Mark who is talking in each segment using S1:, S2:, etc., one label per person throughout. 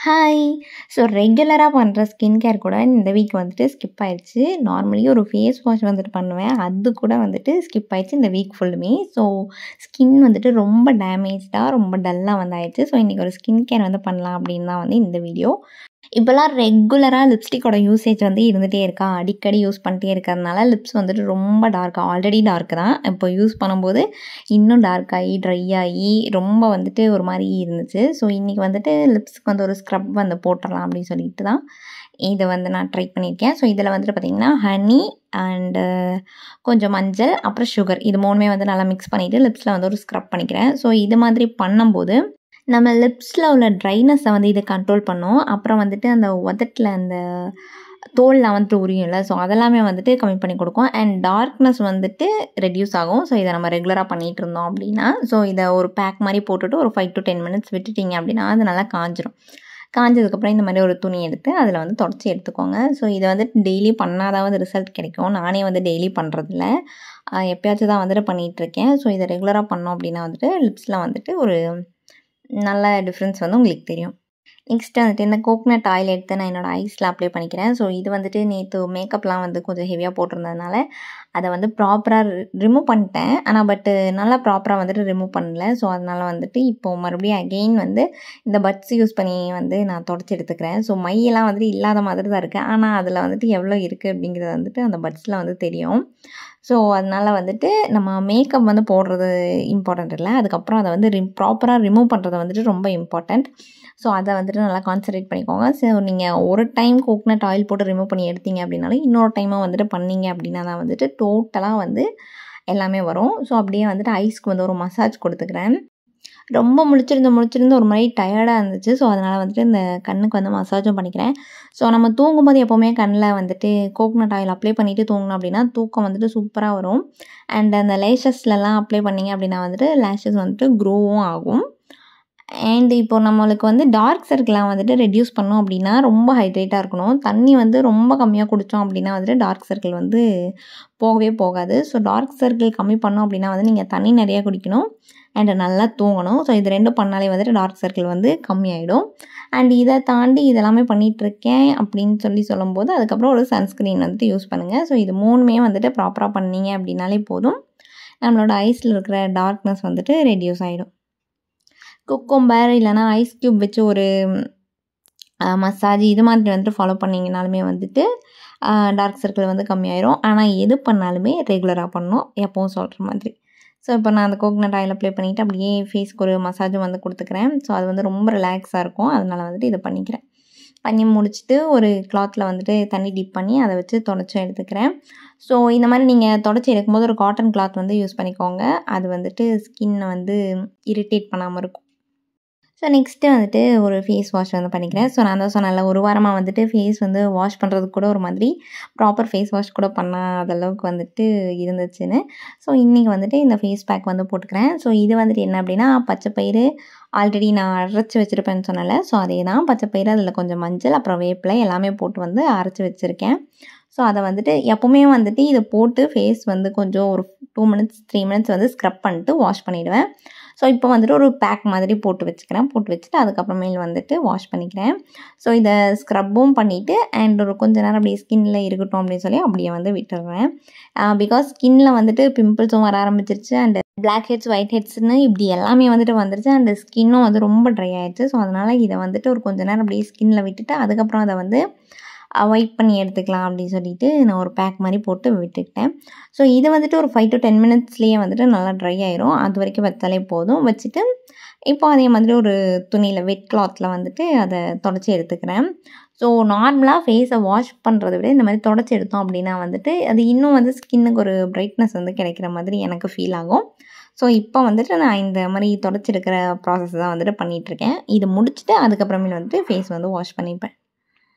S1: Hi. So ரெகுலரா பண்ற skin care கூட இந்த வீக் வந்துட்டு ஸ்கிப் ஆயிடுச்சு. நார்மலி ஒரு ஃபேஸ் வாஷ் வந்துட்டு பண்ணுவேன். அது கூட வந்துட்டு ஸ்கிப் ஆயிடுச்சு இந்த வீக் ஃபுல்லுமே. ஸோ ஸ்கின் வந்துட்டு ரொம்ப டேமேஜ்டா, ரொம்ப டல்லா வந்து ஆயிடுச்சு. ஸோ இன்றைக்கி ஒரு ஸ்கின் கேர் வந்து பண்ணலாம் அப்படின்னு தான் வந்து இந்த வீடியோ. இப்போலாம் ரெகுலராக லிப்ஸ்டிக்கோட யூசேஜ் வந்து இருந்துகிட்டே இருக்கா, அடிக்கடி யூஸ் பண்ணிட்டே இருக்கிறதுனால லிப்ஸ் வந்துட்டு ரொம்ப டார்க்காக, ஆல்ரெடி டார்க்கு தான், இப்போ யூஸ் பண்ணும்போது இன்னும் டார்க் ஆகி ட்ரை ஆகி ரொம்ப வந்துட்டு ஒரு மாதிரி இருந்துச்சு. ஸோ இன்றைக்கி வந்துட்டு லிப்ஸ்க்கு வந்து ஒரு ஸ்க்ரப் வந்து போட்டுடலாம் அப்படின்னு சொல்லிட்டு தான் இதை வந்து நான் ட்ரை பண்ணியிருக்கேன். ஸோ இதில் வந்துட்டு பார்த்திங்கன்னா ஹனி அண்டு கொஞ்சம் மஞ்சள் அப்புறம் சுகர், இது மூணுமே வந்து நல்லா மிக்ஸ் பண்ணிவிட்டு லிப்ஸில் வந்து ஒரு ஸ்க்ரப் பண்ணிக்கிறேன். ஸோ இது மாதிரி பண்ணும்போது நம்ம லிப்ஸில் உள்ள ட்ரைனஸை வந்து இதை கண்ட்ரோல் பண்ணும். அப்புறம் வந்துட்டு அந்த உதட்டில் அந்த தோல்லாம் வந்துட்டு உரியும்ல, ஸோ அதெல்லாமே வந்துட்டு கம்மி பண்ணி கொடுக்கும். அண்ட் டார்க்னஸ் வந்துட்டு ரெடியூஸ் ஆகும். ஸோ இதை நம்ம ரெகுலராக பண்ணிகிட்டு இருந்தோம் அப்படின்னா, ஸோ இதை ஒரு பேக் மாதிரி போட்டுட்டு ஒரு 5 to 10 minutes விட்டுட்டிங்க அப்படின்னா அது நல்லா காஞ்சிரும். காஞ்சதுக்கப்புறம் இந்த மாதிரி ஒரு துணி எடுத்து அதில் வந்து தொடச்சி எடுத்துக்கோங்க. ஸோ இதை வந்துட்டு டெய்லி பண்ணாதான் வந்து ரிசல்ட் கிடைக்கும். நானே வந்து டெய்லி பண்ணுறதில்ல, எப்போயாச்சும் தான் வந்துட்டு பண்ணிகிட்ருக்கேன். ஸோ இதை ரெகுலராக பண்ணோம் அப்படின்னா வந்துட்டு லிப்ஸில் வந்துட்டு ஒரு நல்ல டிஃப்ரென்ஸ் வந்து உங்களுக்கு தெரியும். நெக்ஸ்ட்டு வந்துட்டு இந்த கோகனட் ஆயில் எடுத்து நான் என்னோடய ஐஸில் அப்ளை பண்ணிக்கிறேன். ஸோ இது வந்துட்டு நேற்று மேக்கப்லாம் வந்து கொஞ்சம் ஹெவியாக போட்டிருந்ததுனால அதை வந்து ப்ராப்பராக ரிமூவ் பண்ணிட்டேன். ஆனால் பட்டு நல்லா ப்ராப்பராக வந்துட்டு ரிமூவ் பண்ணல. ஸோ அதனால் வந்துட்டு இப்போது மறுபடியும் அகெயின் வந்து இந்த பட்ஸ் யூஸ் பண்ணி வந்து நான் தொடச்சி எடுத்துக்கிறேன். ஸோ மையெல்லாம் வந்துட்டு இல்லாத மாதிரி தான் இருக்குது, ஆனால் அதில் வந்துட்டு எவ்வளோ இருக்குது அப்படிங்கிறது வந்துட்டு அந்த பட்ஸில் வந்து தெரியும். ஸோ அதனால் வந்துட்டு நம்ம மேக்கப் வந்து போடுறது இம்பார்ட்டண்ட் இல்லை, அதுக்கப்புறம் அதை வந்து ப்ராப்பராக ரிமூவ் பண்ணுறது வந்துட்டு ரொம்ப இம்பார்ட்டண்ட். ஸோ அதை வந்துட்டு நல்லா கான்சன்ட்ரேட் பண்ணிக்கோங்க. ஸோ நீங்கள் ஒரு டைம் கோகனட் ஆயில் போட்டு ரிமூவ் பண்ணி எடுத்தீங்க அப்படின்னாலும் இன்னொரு டைமாக வந்துட்டு பண்ணிங்க அப்படின்னா தான் வந்துட்டு டோட்டலாக வந்து எல்லாமே வரும். ஸோ அப்படியே வந்துட்டு ஐஸ்க்கு வந்து ஒரு மசாஜ் கொடுத்துக்கிறேன். ரொம்ப முழிச்சிருந்து ஒரு மாதிரி டயர்டாக இருந்துச்சு. ஸோ அதனால் வந்துட்டு இந்த கண்ணுக்கு வந்து மசாஜும் பண்ணிக்கிறேன். ஸோ நம்ம தூங்கும்போது எப்போவுமே கண்ணில் வந்துட்டு கோகனட் ஆயில் அப்ளை பண்ணிவிட்டு தூங்கணும் அப்படின்னா தூக்கம் வந்துட்டு சூப்பராக வரும். அண்ட் அந்த லேஷஸ்லலாம் அப்ளை பண்ணிங்க அப்படின்னா வந்துட்டு லேஷஸ் வந்துட்டு க்ரோவும் ஆகும். அண்ட் இப்போ நம்மளுக்கு வந்து டார்க் சர்க்கிளாக வந்துட்டு ரெடியூஸ் பண்ணோம் அப்படின்னா ரொம்ப ஹைட்ரேட்டாக இருக்கணும். தண்ணி வந்து ரொம்ப கம்மியாக குடித்தோம் அப்படின்னா வந்துட்டு டார்க் சர்க்கிள் வந்து போகவே போகாது. ஸோ டார்க் சர்க்கிள் கம்மி பண்ணோம் அப்படின்னா வந்து நீங்கள் தண்ணி நிறையா குடிக்கணும் அண்ட் நல்லா தூங்கணும். ஸோ இது ரெண்டும் பண்ணாலே வந்துட்டு டார்க் சர்க்கிள் வந்து கம்மியாயிடும். அண்ட் இதை தாண்டி இதெல்லாமே பண்ணிகிட்ருக்கேன் அப்படின்னு சொல்லும்போது அதுக்கப்புறம் ஒரு சன்ஸ்க்ரீன் வந்துட்டு யூஸ் பண்ணுங்கள். ஸோ இது மூணுமே வந்துட்டு ப்ராப்பராக பண்ணீங்க அப்படின்னாலே போதும், நம்மளோட ஐஸில் இருக்கிற டார்க்னஸ் வந்துட்டு ரெடியூஸ் ஆகிடும். குக்கும்பர் இல்லைனா ஐஸ் க்யூப் வச்சு ஒரு மசாஜ் இது மாதிரி வந்துட்டு ஃபாலோ பண்ணிங்கனாலுமே வந்துட்டு டார்க் சர்க்கிள் வந்து கம்மியாயிரும். ஆனால் எது பண்ணாலுமே ரெகுலராக பண்ணணும், எப்போவும் சொல்கிற மாதிரி. ஸோ இப்போ நான் அந்த கோகனட் ஆயில் அப்ளை பண்ணிவிட்டு அப்படியே ஃபேஸ்க்கு ஒரு மசாஜும் வந்து கொடுத்துக்கிறேன். ஸோ அது வந்து ரொம்ப ரிலாக்ஸாக இருக்கும், அதனால் வந்துட்டு இதை பண்ணிக்கிறேன். பண்ணி முடிச்சுட்டு ஒரு கிளாத்தில் வந்துட்டு தண்ணி டிப் பண்ணி அதை வச்சு தொடச்சி எடுத்துக்கிறேன். ஸோ இந்த மாதிரி நீங்கள் தொடச்சி எடுக்கும்போது ஒரு காட்டன் கிளாத் வந்து யூஸ் பண்ணிக்கோங்க, அது வந்துட்டு ஸ்கின்னை வந்து இரிட்டேட் பண்ணாமல் இருக்கும். ஸோ நெக்ஸ்ட்டு வந்துட்டு ஒரு ஃபேஸ் வாஷ் வந்து பண்ணிக்கிறேன். ஸோ நான் தான் சொன்னேன்ல, ஒரு வாரமாக வந்துட்டு ஃபேஸ் வந்து வாஷ் பண்ணுறதுக்கு கூட ஒரு மாதிரி ப்ராப்பர் ஃபேஸ் வாஷ் கூட பண்ணாத அளவுக்கு வந்துட்டு இருந்துச்சுன்னு. ஸோ இன்றைக்கி வந்துட்டு இந்த ஃபேஸ் பேக் வந்து போட்டுக்கிறேன். ஸோ இது வந்துட்டு என்ன அப்படின்னா பச்சைப்பயிறு ஆல்ரெடி நான் அரைச்சி வச்சுருப்பேன்னு சொன்னேன்ல, ஸோ அதே தான் பச்சைப்பயிறு, அதில் கொஞ்சம் மஞ்சள் அப்புறம் வேப்பிலை எல்லாமே போட்டு வந்து அரைச்சி வச்சுருக்கேன். ஸோ அதை வந்துட்டு எப்போவுமே வந்துட்டு இதை போட்டு ஃபேஸ் வந்து கொஞ்சம் ஒரு 2 minutes 3 minutes வந்து ஸ்க்ரப் பண்ணிட்டு வாஷ் பண்ணிவிடுவேன். ஸோ இப்போ வந்துட்டு ஒரு பேக் மாதிரி போட்டு வச்சுக்கிறேன். போட்டு வச்சுட்டு அதுக்கப்புறமேல் வந்துட்டு வாஷ் பண்ணிக்கிறேன். ஸோ இதை ஸ்க்ரப்பும் பண்ணிவிட்டு அண்ட் ஒரு கொஞ்ச நேரம் அப்படியே ஸ்கின்னில் இருக்கட்டும் அப்படின்னு சொல்லி அப்படியே வந்து விட்டுடுறேன். பிகாஸ் ஸ்கின்னில் வந்துட்டு பிம்பிள்ஸும் வர ஆரம்பிச்சிருச்சு அண்ட் பிளாக் ஹெட்ஸ் ஒயிட் ஹெட்ஸ்னு இப்படி எல்லாமே வந்துட்டு வந்துருச்சு அண்ட் ஸ்கின்னும் வந்து ரொம்ப ட்ரை ஆகிடுச்சு. ஸோ அதனால் இதை வந்துட்டு ஒரு கொஞ்ச நேரம் அப்படியே ஸ்கின்னில் விட்டுட்டு அதுக்கப்புறம் அதை வந்து அவாய்ட் பண்ணி எடுத்துக்கலாம் அப்படின்னு சொல்லிட்டு நான் ஒரு பேக் மாதிரி போட்டு விட்டுக்கிட்டேன். ஸோ இது வந்துட்டு ஒரு 5 to 10 minutesலேயே வந்துட்டு நல்லா ட்ரை ஆயிரும். அது வரைக்கும் வச்சாலே போதும். வச்சுட்டு இப்போ அதே மாதிரி ஒரு துணியில் வெட் கிளாத்தில் வந்துட்டு அதை தொடச்சி எடுத்துக்கிறேன். ஸோ நார்மலாக ஃபேஸை வாஷ் பண்ணுறதை விட இந்த மாதிரி தொடச்சி எடுத்தோம் அப்படின்னா வந்துட்டு அது இன்னும் வந்து ஸ்கின்னுக்கு ஒரு பிரைட்னஸ் வந்து கிடைக்கிற மாதிரி எனக்கு ஃபீல் ஆகும். ஸோ இப்போ வந்துட்டு நான் இந்த மாதிரி தொடச்சி எடுக்கிற ப்ராசஸ் தான் வந்துட்டு பண்ணிகிட்ருக்கேன். இது முடிச்சுட்டு அதுக்கப்புறமேல் வந்துட்டு ஃபேஸ் வந்து வாஷ் பண்ணிப்பேன்.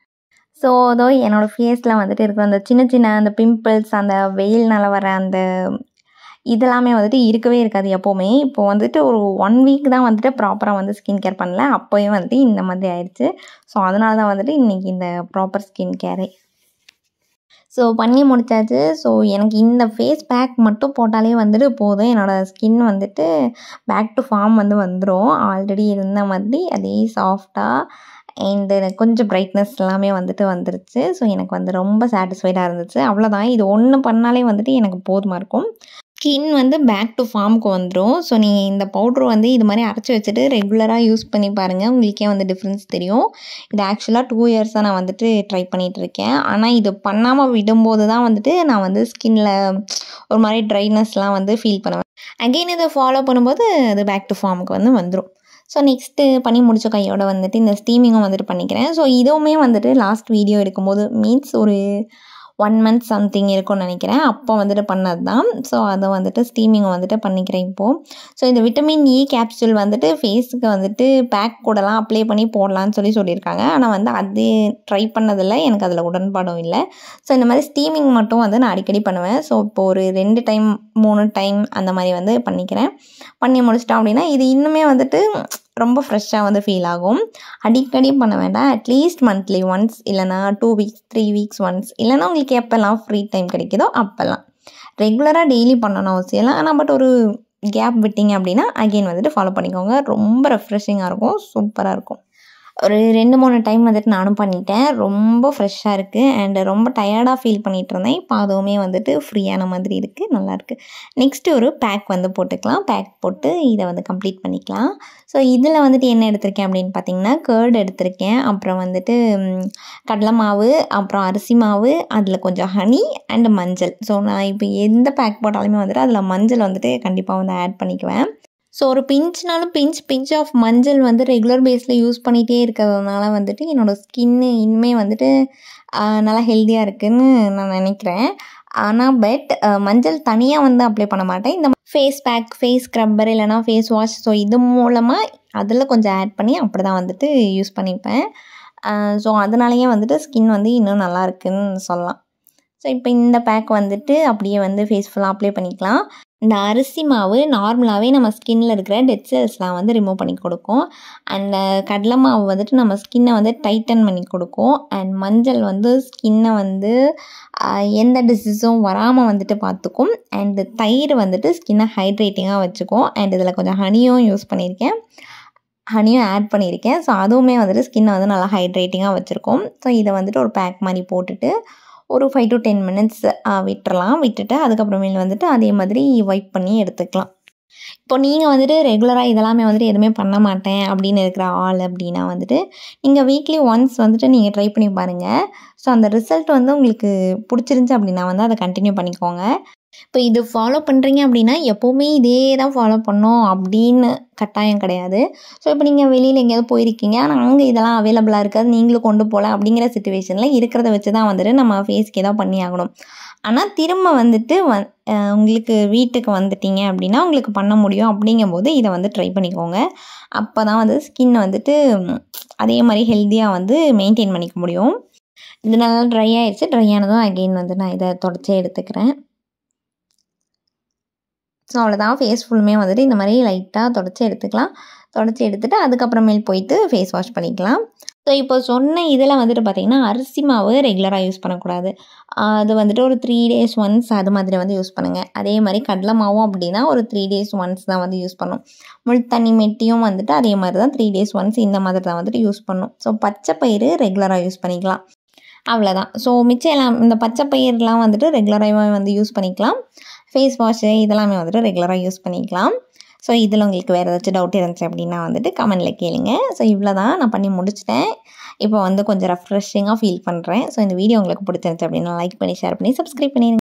S1: ஸோ அதோ என்னோடய ஃபேஸில் வந்துட்டு இருக்கிற அந்த சின்ன சின்ன அந்த பிம்பிள்ஸ், அந்த வெயில்னால் வர அந்த இதெல்லாமே வந்துட்டு இருக்கவே இருக்காது எப்போவுமே. இப்போது வந்துட்டு ஒரு 1 week தான் வந்துட்டு ப்ராப்பராக வந்து ஸ்கின் கேர் பண்ணல, அப்போயே வந்துட்டு இந்த மாதிரி ஆயிடுச்சு. ஸோ அதனால தான் வந்துட்டு இன்றைக்கி இந்த ப்ராப்பர் ஸ்கின் கேரே ஸோ பண்ணி முடிச்சாச்சு. ஸோ எனக்கு இந்த ஃபேஸ் பேக் மட்டும் போட்டாலே வந்துட்டு போதும், என்னோடய ஸ்கின் வந்துட்டு பேக் டு ஃபார்ம் வந்து வந்துடும். ஆல்ரெடி இருந்த மாதிரி அதே சாஃப்டாக அண்ட் கொஞ்சம் பிரைட்னஸ் எல்லாமே வந்துட்டு வந்துருச்சு. ஸோ எனக்கு வந்து ரொம்ப சாட்டிஸ்ஃபைடாக இருந்துச்சு. அவ்வளோதான், இது ஒன்று பண்ணாலே வந்துட்டு எனக்கு போதுமாக இருக்கும். ஸ்கின் வந்து பேக் டு ஃபார்முக்கு வந்துடும். ஸோ நீங்கள் இந்த பவுட்ரு வந்து இது மாதிரி அரைச்சி வச்சுட்டு ரெகுலராக யூஸ் பண்ணி பாருங்கள், உங்களுக்கே வந்து டிஃப்ரென்ஸ் தெரியும். இது ஆக்சுவலாக 2 இயர்ஸாக நான் வந்துட்டு ட்ரை பண்ணிகிட்ருக்கேன். ஆனால் இது பண்ணாமல் விடும்போது தான் வந்துட்டு நான் வந்து ஸ்கின்னில் ஒரு மாதிரி ட்ரைனஸ்லாம் வந்து ஃபீல் பண்ணுவேன். அகெயின் இதை ஃபாலோ பண்ணும்போது அது பேக் டு ஃபார்முக்கு வந்து வந்துடும். ஸோ நெக்ஸ்ட்டு பண்ணி முடிச்ச கையோட வந்துட்டு இந்த ஸ்டீமிங்கும் வந்துட்டு பண்ணிக்கிறேன். ஸோ இதுவுமே வந்துட்டு லாஸ்ட் வீடியோ எடுக்கும்போது மீன்ஸ் ஒரு 1 மந்த் சம்திங் இருக்கும்னு நினைக்கிறேன், அப்போ வந்துட்டு பண்ணது தான். ஸோ அதை வந்துட்டு ஸ்டீமிங் வந்துட்டு பண்ணிக்கிறேன் இப்போது. ஸோ இந்த விட்டமின் இ கேப்சூல் வந்துட்டு ஃபேஸுக்கு வந்துட்டு பேக் கூடலாம் அப்ளை பண்ணி போடலான்னு சொல்லியிருக்காங்க. ஆனால் வந்து அது ட்ரை பண்ணதில்லை, எனக்கு அதில் உடன்பாடும் இல்லை. ஸோ இந்த மாதிரி ஸ்டீமிங் மட்டும் வந்து நான் அடிக்கடி பண்ணுவேன். ஸோ இப்போது ஒரு 2 டைம் 3 டைம் அந்த மாதிரி வந்து பண்ணிக்கிறேன். பண்ணி முடிச்சிட்டோம் அப்படின்னா இது இன்னுமே வந்துட்டு ரொம்ப ஃப்ரெஷ்ஷாக வந்து ஃபீல் ஆகும். அடிக்கடி பண்ண வேண்டாம், அட்லீஸ்ட் மந்த்லி ஒன்ஸ், இல்லைனா 2 வீக்ஸ் 3 வீக்ஸ் ஒன்ஸ், இல்லைனா உங்களுக்கு எப்போல்லாம் ஃப்ரீ டைம் கிடைக்குதோ அப்போல்லாம். ரெகுலராக டெய்லி பண்ணணும் அவசியம் இல்லை, ஆனால் பட் ஒரு கேப் விட்டிங்க அப்படின்னா அகெயின் வந்துட்டு ஃபாலோ பண்ணிக்கோங்க. ரொம்ப ரெஃப்ரெஷிங்காக இருக்கும், சூப்பராக இருக்கும். ஒரு 2-3 டைம் வந்துட்டு நானும் பண்ணிட்டேன். ரொம்ப ஃப்ரெஷ்ஷாக இருக்குது அண்ட் ரொம்ப டயர்டாக ஃபீல் பண்ணிகிட்டு இருந்தேன். இப்போ அதுவுமே வந்துட்டு ஃப்ரீயான மாதிரி இருக்குது, நல்லாயிருக்கு. நெக்ஸ்ட்டு ஒரு பேக் வந்து போட்டுக்கலாம். பேக் போட்டு இதை வந்து கம்ப்ளீட் பண்ணிக்கலாம். ஸோ இதில் வந்துட்டு என்ன எடுத்திருக்கேன் அப்படின்னு பார்த்தீங்கன்னா, கர்ட் எடுத்திருக்கேன், அப்புறம் வந்துட்டு கடலை மாவு, அப்புறம் அரிசி மாவு, அதில் கொஞ்சம் ஹனி அண்ட் மஞ்சள். ஸோ நான் இப்போ எந்த பேக் போட்டாலுமே வந்துட்டு அதில் மஞ்சள் வந்துட்டு கண்டிப்பாக வந்து ஆட் பண்ணிக்குவேன். ஸோ ஒரு பிஞ்ச்னாலும் பிஞ்ச் ஆஃப் மஞ்சள் வந்து ரெகுலர் பேஸில் யூஸ் பண்ணிகிட்டே இருக்கிறதுனால வந்துட்டு என்னோடய ஸ்கின்னு இனிமே வந்துட்டு நல்லா ஹெல்த்தியாக இருக்குதுன்னு நான் நினைக்கிறேன். ஆனால் பட் மஞ்சள் தனியாக வந்து அப்ளை பண்ண மாட்டேன். இந்த ஃபேஸ் பேக், ஃபேஸ் ஸ்க்ரப்பர், இல்லைனா ஃபேஸ் வாஷ், ஸோ இது மூலமாக அதில் கொஞ்சம் ஆட் பண்ணி அப்படி தான் வந்துட்டு யூஸ் பண்ணிப்பேன். ஸோ அதனாலேயே வந்துட்டு ஸ்கின் வந்து இன்னும் நல்லா இருக்குதுன்னு சொல்லலாம். ஸோ இப்போ இந்த பேக் வந்துட்டு அப்படியே வந்து ஃபேஸ் ஃபுல்லாக அப்ளை பண்ணிக்கலாம். இந்த அரிசி மாவு நார்மலாகவே நம்ம ஸ்கின்னில் இருக்கிற டெட் செல்ஸ்லாம் வந்து ரிமூவ் பண்ணி கொடுக்கும். அண்ட் கடலை மாவு வந்துட்டு நம்ம ஸ்கின்னை வந்து டைட்டன் பண்ணி கொடுக்கும். அண்ட் மஞ்சள் வந்து ஸ்கின்னை வந்து எந்த டிசீஸும் வராமல் வந்துட்டு பார்த்துக்கும். அண்டு தயிர் வந்துட்டு ஸ்கின்னை ஹைட்ரேட்டிங்காக வச்சுக்கும். அண்ட் இதில் கொஞ்சம் ஹனியும் யூஸ் பண்ணியிருக்கேன், ஹனியும் ஆட் பண்ணியிருக்கேன். ஸோ அதுவுமே வந்துட்டு ஸ்கின்னை வந்து நல்லா ஹைட்ரேட்டிங்காக வச்சுருக்கோம். ஸோ இதை வந்துட்டு ஒரு பேக் மாதிரி போட்டுட்டு ஒரு 5 to 10 மினிட்ஸ் விட்டுறலாம். விட்டுட்டு அதுக்கப்புறமேல் வந்துட்டு அதே மாதிரி வைப் பண்ணி எடுத்துக்கலாம். இப்போ நீங்கள் வந்துட்டு ரெகுலராக இதெல்லாமே வந்துட்டு எதுவுமே பண்ண மாட்டேன் அப்படின்னு இருக்கிற ஆள் அப்படின்னா வந்துட்டு நீங்கள் வீக்லி ஒன்ஸ் வந்துட்டு நீங்கள் ட்ரை பண்ணி பாருங்கள். ஸோ அந்த ரிசல்ட் வந்து உங்களுக்கு பிடிச்சிருந்துச்சி அப்படின்னா வந்து அதை கண்டினியூ பண்ணிக்கோங்க. இப்போ இது ஃபாலோ பண்ணுறீங்க அப்படின்னா எப்போவுமே இதே தான் ஃபாலோ பண்ணோம் அப்படின்னு கட்டாயம் கிடையாது. ஸோ இப்போ நீங்கள் வெளியில் எங்கேயாவது போயிருக்கீங்க, ஆனால் அங்கே இதெல்லாம் அவைலபிளாக இருக்காது, நீங்களும் கொண்டு போகல அப்படிங்கிற சிச்சுவேஷனில் இருக்கிறத வச்சு தான் வந்துட்டு நம்ம ஃபேஸ்க்கு ஏதாவது பண்ணி ஆகணும். ஆனால் திரும்ப வந்துட்டு உங்களுக்கு வீட்டுக்கு வந்துட்டீங்க அப்படின்னா உங்களுக்கு பண்ண முடியும். அப்படிங்கும்போது இதை வந்து ட்ரை பண்ணிக்கோங்க. அப்போ தான் வந்து ஸ்கின் வந்துட்டு அதே மாதிரி ஹெல்த்தியாக வந்து மெயின்டைன் பண்ணிக்க முடியும். இது நல்லா ட்ரை ஆகிடுச்சு. ட்ரை ஆனதும் அகெயின் வந்து நான் இதை தொடச்சே எடுத்துக்கிறேன். ஸோ அவ்வளோதான், ஃபேஸ் ஃபுல்லுமே வந்துட்டு இந்த மாதிரி லைட்டாக தொடச்சி எடுத்துக்கலாம். தொடச்சி எடுத்துகிட்டு அதுக்கப்புறமேல் போயிட்டு ஃபேஸ் வாஷ் பண்ணிக்கலாம். ஸோ இப்போ சொன்ன இதில் வந்துட்டு பார்த்திங்கன்னா அரிசி மாவு ரெகுலராக யூஸ் பண்ணக்கூடாது. அது வந்துட்டு ஒரு 3 days ஒன்ஸ் அது மாதிரி வந்து யூஸ் பண்ணுங்கள். அதே மாதிரி கடலை மாவும் அப்படின்னா ஒரு 3 days ஒன்ஸ் தான் வந்து யூஸ் பண்ணணும். முள்தண்ணி மெட்டியும் வந்துட்டு அதே மாதிரி தான் 3 days ஒன்ஸ் இந்த மாதிரி தான் வந்துட்டு யூஸ் பண்ணணும். ஸோ பச்சை பயிறு ரெகுலராக யூஸ் பண்ணிக்கலாம், அவ்வளோதான். ஸோ மிச்சம் எல்லாம் இந்த பச்சை பயிரெலாம் வந்துட்டு ரெகுலராக வந்து யூஸ் பண்ணிக்கலாம். ஃபேஸ் வாஷு இதெல்லாமே வந்துட்டு ரெகுலராக யூஸ் பண்ணிக்கலாம். ஸோ இதில் உங்களுக்கு வேறு ஏதாச்சும் டவுட் இருந்துச்சு அப்படின்னா வந்துட்டு கமெண்டில் கேளுங்க. ஸோ இவ்வளோ தான், நான் பண்ணி முடிச்சிட்டேன். இப்போ வந்து கொஞ்சம் ரெஃப்ரெஷிங்காக ஃபீல் பண்ணுறேன். ஸோ இந்த வீடியோ உங்களுக்கு பிடிச்சிருந்துச்சு அப்படின்னா லைக் பண்ணி, ஷேர் பண்ணி, சப்ஸ்கிரைப் பண்ணிடுங்க.